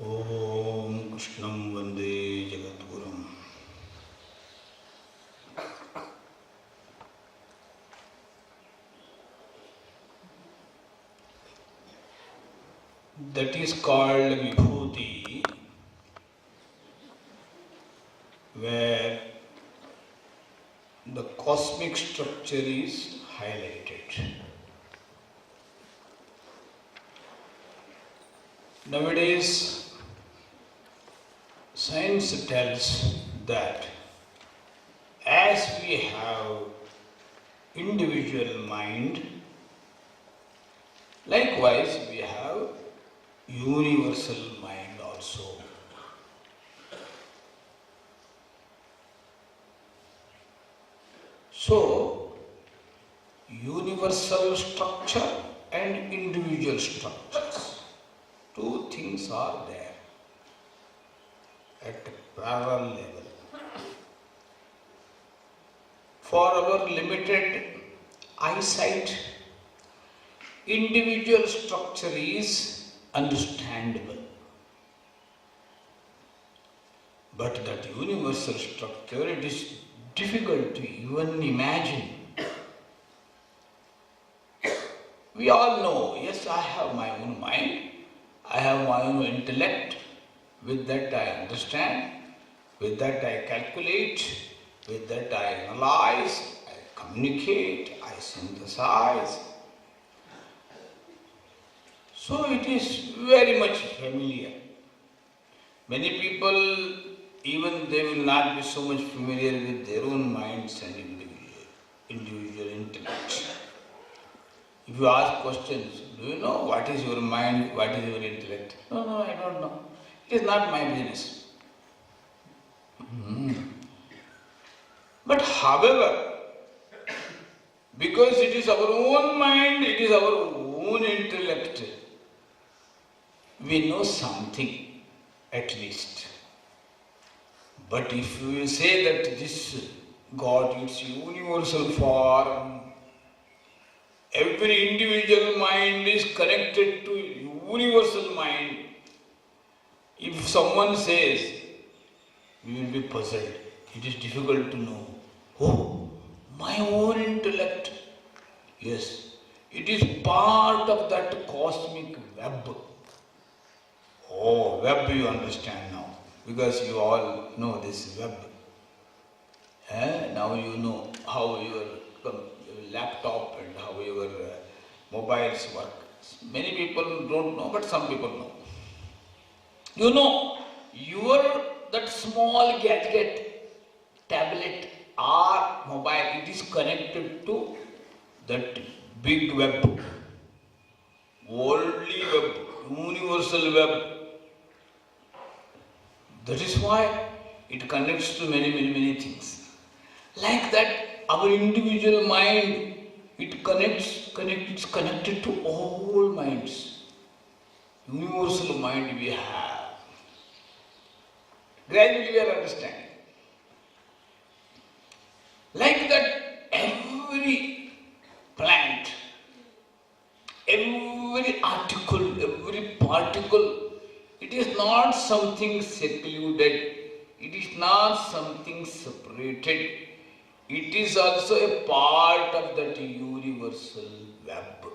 Om Krishnam Vande Jagadgurum. That is called Vibhuti, where the cosmic structure is highlighted. Nowadays, science tells that as we have individual mind, likewise we have universal mind also. So, universal structure and individual structures, two things are there at a parallel level. For our limited eyesight, individual structure is understandable. But that universal structure, it is difficult to even imagine. We all know, yes, I have my own mind, I have my own intellect, with that I understand, with that I calculate, with that I analyze, I communicate, I synthesize. So it is very much familiar. Many people, even they will not be so much familiar with their own minds and individual intellect. If you ask questions, do you know what is your mind, what is your intellect? No, I don't know. It is not my business. But however, because it is our own mind, it is our own intellect, we know something at least. But if you say that this God, its universal form, every individual mind is connected to universal mind, if someone says, we will be puzzled. It is difficult to know. Oh, my own intellect. Yes, it is part of that cosmic web. Oh, web you understand now, because you all know this web. Now you know how your laptop and how your mobiles work. Many people don't know, but some people know. You know, that small gadget, tablet or mobile, it is connected to that big web, worldly web, universal web. That is why it connects to many things. Like that, our individual mind, it's connected to all minds. Universal mind we have. Gradually we are understanding. Like that, every plant, every article, every particle, it is not something secluded, it is not something separated, it is also a part of that universal web,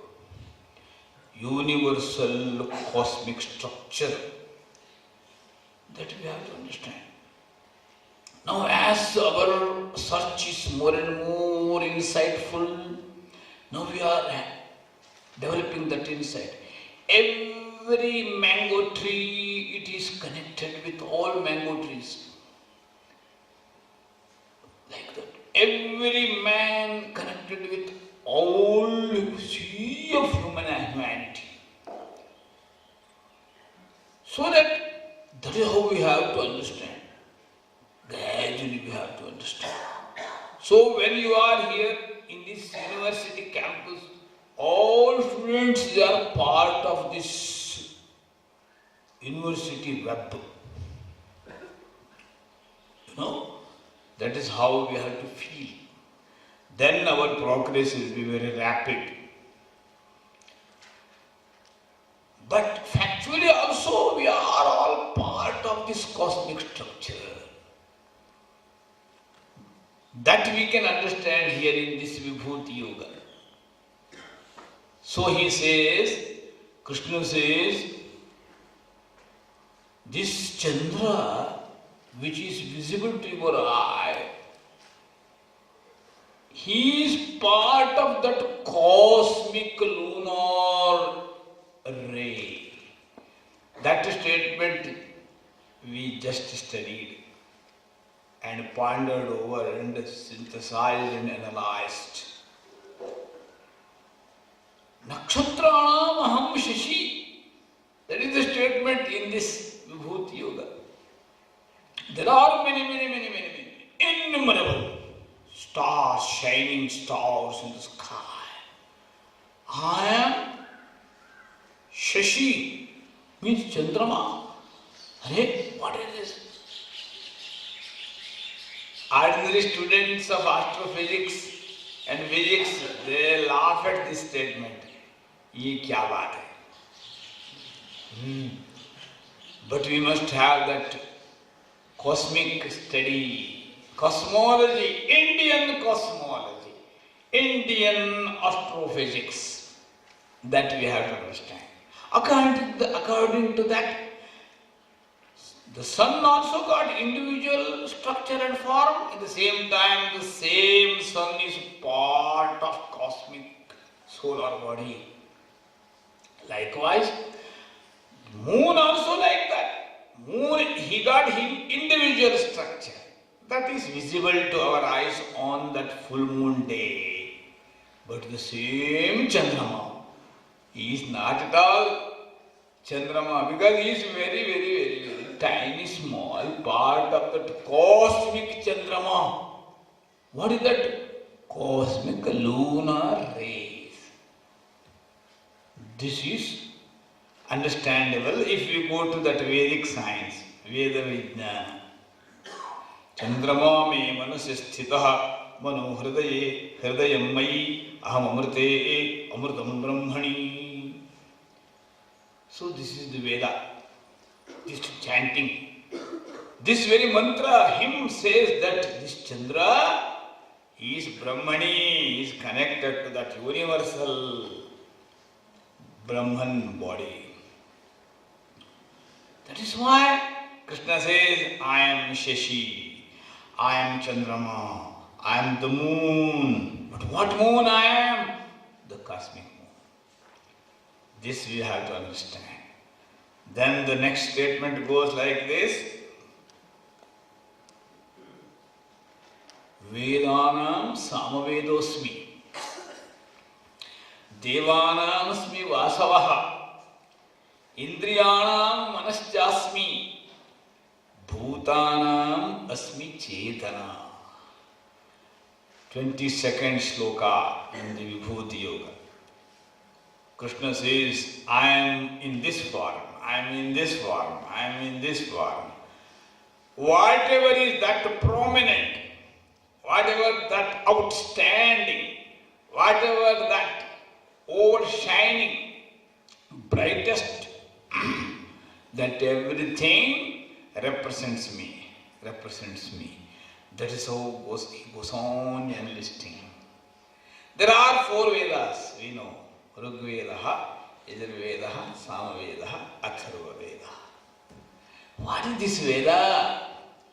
universal cosmic structure that we have to understand. Now, as our search is more and more insightful, now we are developing that insight. Every mango tree, it is connected with all mango trees. Like that. Every man connected with all sea of humanity. So that is how we have to understand. Gradually we have to understand. So when you are here in this university campus, all students, they are part of this university web. You know, that is how we have to feel. Then our progress will be very rapid. But factually also we are all of this cosmic structure. That we can understand here in this Vibhuti Yoga. So he says, Krishna says, this Chandra which is visible to your eye, he is part of that cosmic lunar ray. That statement we just studied and pondered over and synthesized and analyzed. Nakshatranam aham shashi. That is the statement in this Vibhuti Yoga. There are many, innumerable stars, shining stars in the sky. I am Shashi, means Chandrama. Hey, what is this? Ordinary students of astrophysics and physics, they laugh at this statement. Ye kya baat hai? But we must have that cosmic study, cosmology, Indian cosmology, Indian astrophysics, that we have to understand. According to that, the sun also got individual structure and form. At the same time, the same sun is part of cosmic solar body. Likewise, moon also like that. Moon, he got him individual structure. That is visible to our eyes on that full moon day. But the same Chandrama, he is not at all Chandrama because he is very tiny, small part of that cosmic Chandrama. What is that? Cosmic lunar rays. This is understandable if we go to that Vedic science, Veda Vijnana. Chandrama me manasya sthitaha mano hridaye hridayam mayi aham amrite amritam brahmani. So this is the Veda, this chanting. This very mantra, hymn says that this Chandra is Brahmani, is connected to that universal Brahman body. That is why Krishna says, I am Shashi, I am Chandrama, I am the moon. But what moon I am? The cosmic moon. This we have to understand. Then the next statement goes like this. Vedanam samavedosmi. Devanam asmi vasavaha. Indriyanam manaschasmi. Bhutanam asmi chetana. 22nd shloka in the Vibhuti Yoga. Krishna says, I am in this form, I am in this form, I am in this form. Whatever is that prominent, whatever that outstanding, whatever that overshining, brightest, that everything represents me. That is how he goes on enlisting. There are 4 Vedas, we know. Rigvedaha, Yajurvedaha, Samaveda, Atharva Veda. What is this Veda?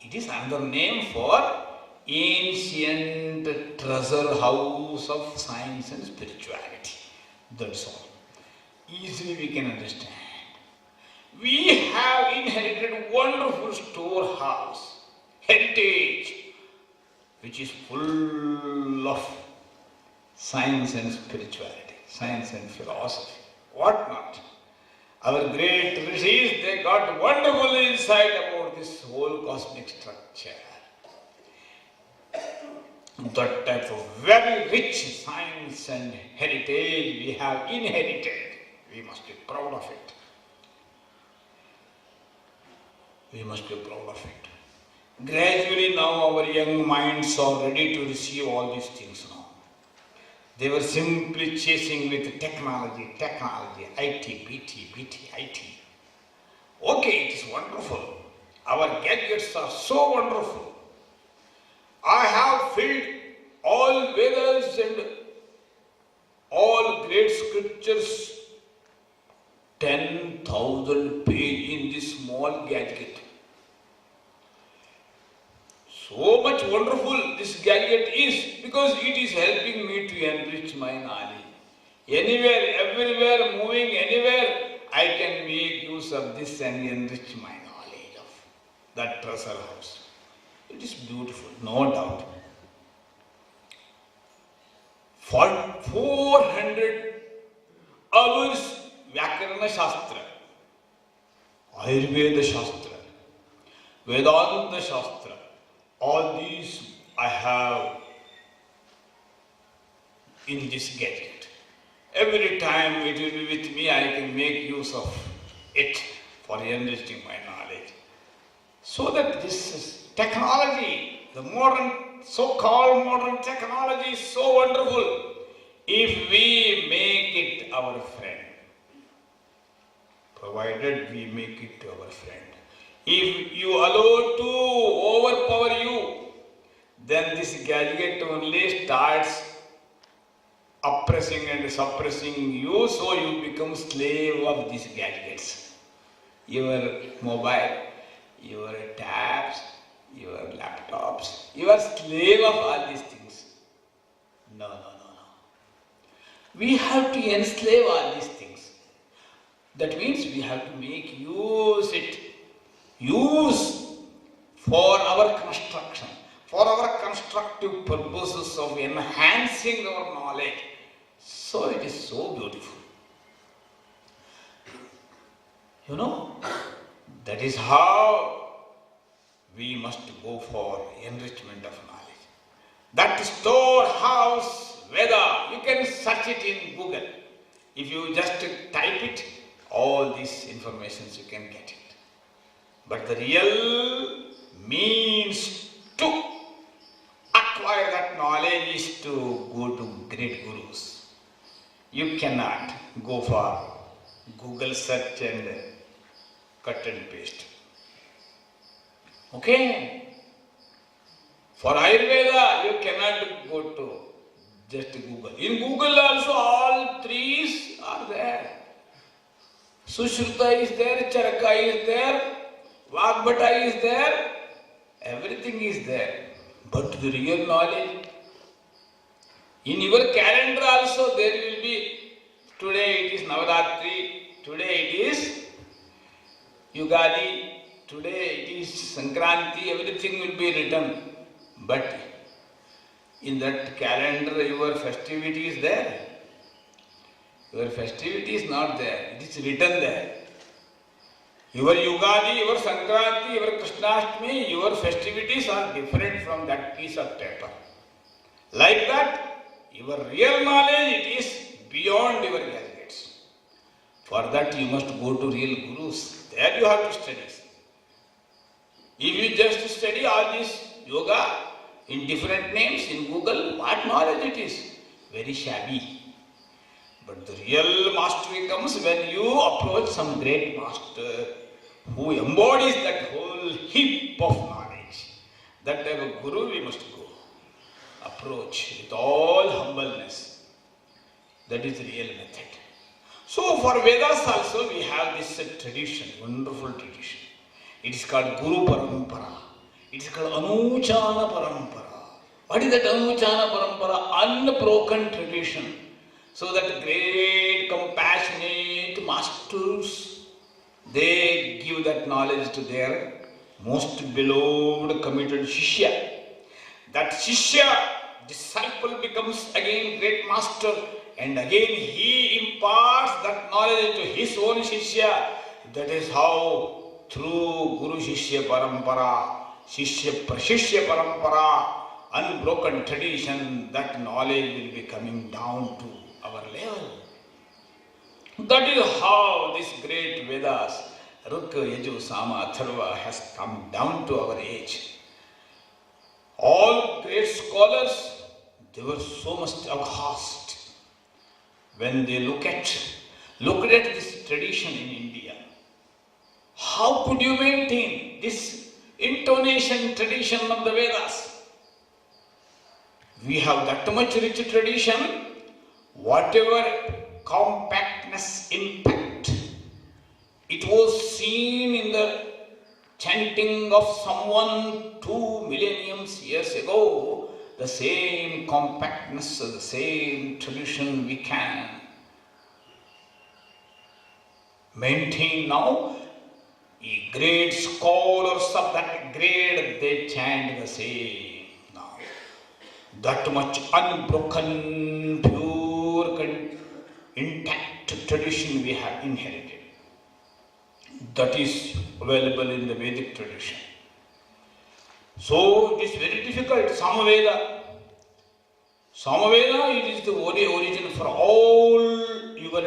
It is another name for ancient treasure house of science and spirituality. That's all. Easily we can understand. We have inherited wonderful storehouse, heritage, which is full of science and spirituality, science and philosophy, what not. Our great rishis, they got wonderful insight about this whole cosmic structure. That type of very rich science and heritage we have inherited. We must be proud of it. We must be proud of it. Gradually now our young minds are ready to receive all these things now. They were simply chasing with technology, IT, BT, IT. Okay, it is wonderful. Our gadgets are so wonderful. I have filled all Vedas and all great scriptures 10,000 page in this small gadget. So much wonderful this gadget is because it is helping me to enrich my knowledge. Anywhere, everywhere, moving anywhere, I can make use of this and enrich my knowledge of that treasure house. It is beautiful, no doubt. For 400 hours, Vyakarana Shastra, Ayurveda Shastra, Vedanta Shastra, all these I have in this gadget. Every time it will be with me, I can make use of it for enriching my knowledge. So that this is technology, the modern, so-called modern technology is so wonderful if we make it our friend. Provided we make it our friend. If you allow to overpower you, then this gadget only starts oppressing and suppressing you, so you become slave of these gadgets. Your mobile, your tabs, your laptops, you are slave of all these things. No. We have to enslave all these things. That means we have to make use for our construction, for our constructive purposes of enhancing our knowledge. So it is so beautiful. That is how we must go for enrichment of knowledge. That storehouse Veda, you can search it in Google. If you just type it, all these informations you can get it. But the real means to acquire that knowledge is to go to great gurus. You cannot go for Google search and cut and paste. Okay? For Ayurveda, you cannot go to just Google. In Google also all trees are there. Sushruta is there, Charaka is there, Vagbhata is there, everything is there. But the real knowledge, in your calendar also there will be, today it is Navaratri, today it is Yugadi, today it is Sankranti, everything will be written. But in that calendar your festivity is there. Your festivity is not there, it is written there. Your Yugadi, your Sankranti, your Krishnashtami, your festivities are different from that piece of paper. Like that, your real knowledge, it is beyond your gadgets. For that you must go to real gurus. There you have to study. If you just study all this yoga in different names in Google, what knowledge it is? Very shabby. But the real mastery comes when you approach some great master who embodies that whole heap of knowledge. That type of guru we must go. Approach with all humbleness. That is the real method. So for Vedas also we have this tradition, wonderful tradition. It is called Guru Parampara. It is called Anuchana Parampara. What is that Anuchana Parampara? Unbroken tradition. So that great compassionate masters, they give that knowledge to their most beloved committed Shishya. That Shishya, disciple, becomes again great master, and again he imparts that knowledge to his own Shishya. That is how through Guru Shishya Parampara, Shishya Prashishya Parampara, unbroken tradition, that knowledge will be coming down to our level. That is how this great Vedas, Rukka, Yaju, Sama, Atharva, has come down to our age. All great scholars, they were so much aghast when they looked at this tradition in India. How could you maintain this intonation tradition of the Vedas? We have that much rich tradition, whatever compactness, impact, it was seen in the chanting of someone 2 millennium years ago, the same compactness, the same tradition we can maintain now. Great scholars of that grade, they chant the same now. That much unbroken, pure, intact tradition we have inherited. That is available in the Vedic tradition. So it is very difficult. Samaveda, it is the origin for all your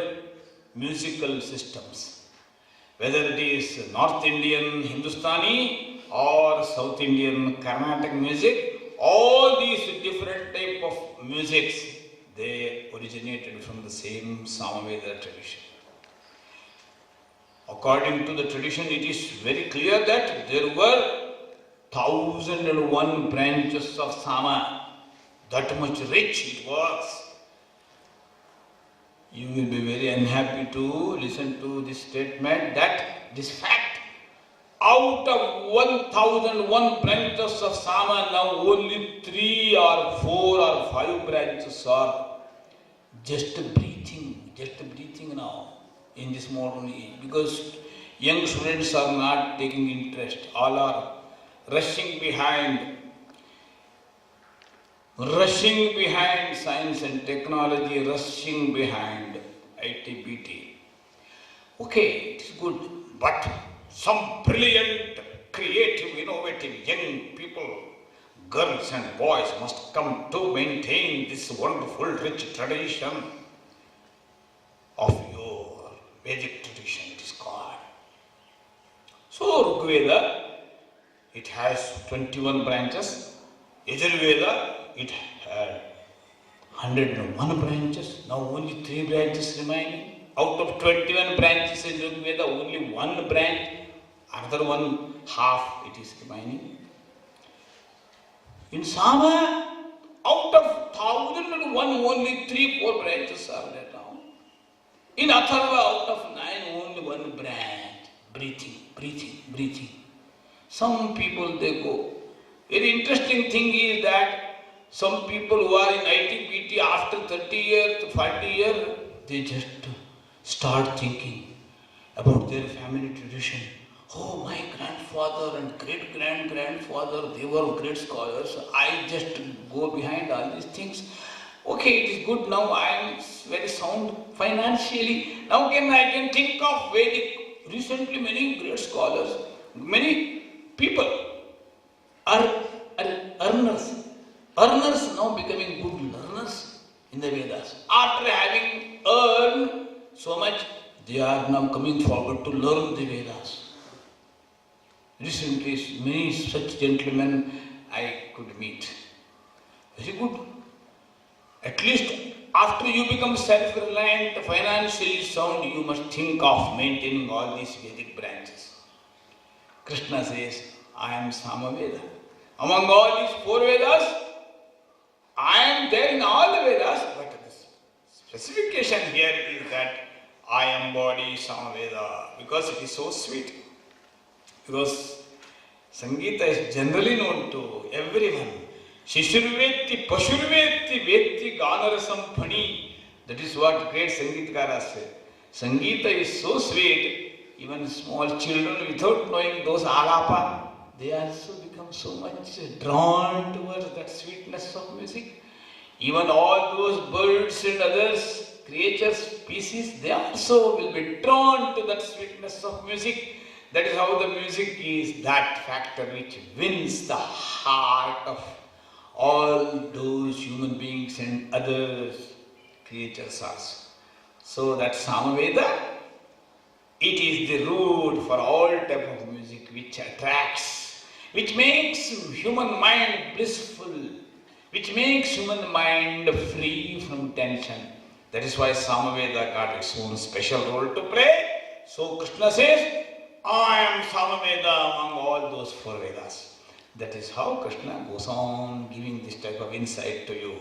musical systems. Whether it is North Indian Hindustani or South Indian Carnatic music, all these different type of musics, they originated from the same Samaveda tradition. According to the tradition, it is very clear that there were 1001 branches of Sama. That much rich it was. You will be very unhappy to listen to this statement, that this fact, out of 1001 branches of Sama, now only 3 or 4 or 5 branches are just breathing now in this modern age, because young students are not taking interest, all are rushing behind science and technology, rushing behind IT, BT. Okay, it's good, but some brilliant, creative, innovative young people, girls and boys, must come to maintain this wonderful, rich tradition of your Vedic tradition, it is called. So, Rigveda, it has 21 branches. Yajurveda, it had 101 branches. Now only 3 branches remaining. Out of 21 branches in Rigveda, only 1 branch, another one half it is remaining. In Sama, out of 1001, only 3-4 branches are there now. In Atharva, out of 9, only 1 branch. Breathing. Some people, they go. Very interesting thing is that some people who are in ITBT after 30 years, 40 years, they just start thinking about their family tradition. Oh, my grandfather and great-grandfather, they were great scholars. I just go behind all these things. Okay, it is good now, I am very sound financially. Now I can think of Vedic. Recently, many great scholars, many people are earners. Earners now becoming good learners in the Vedas. After having earned so much, they are now coming forward to learn the Vedas. Recently, many such gentlemen I could meet. Very good. At least after you become self-reliant, financially sound, you must think of maintaining all these Vedic branches. Krishna says, I am Samaveda. Among all these 4 Vedas, I am there in all the Vedas, but the specification here is that I embody Samaveda, because it is so sweet. Because Sangeeta is generally known to everyone. Shishurveti, Pashurveti, Veti, Ganarasam Phani. That is what great Sangeetkaras say. Sangeeta is so sweet, even small children, without knowing those alapa, they also become so much drawn towards that sweetness of music. Even all those birds and others, creatures, species, they also will be drawn to that sweetness of music. That is how the music is that factor which wins the heart of all those human beings and other creatures also. So that Samaveda, it is the root for all type of music which attracts, which makes human mind blissful, which makes human mind free from tension. That is why Samaveda got its own special role to play. So Krishna says, I am Samaveda among all those four Vedas. That is how Krishna goes on giving this type of insight to you.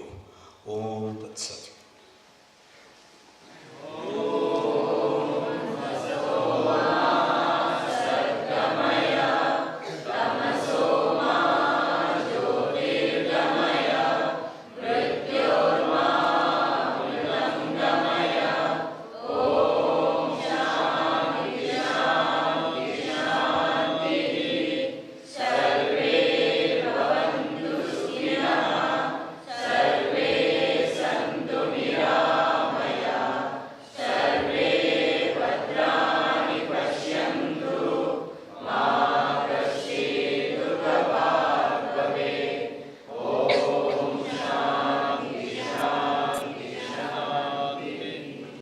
Om Tat Sat.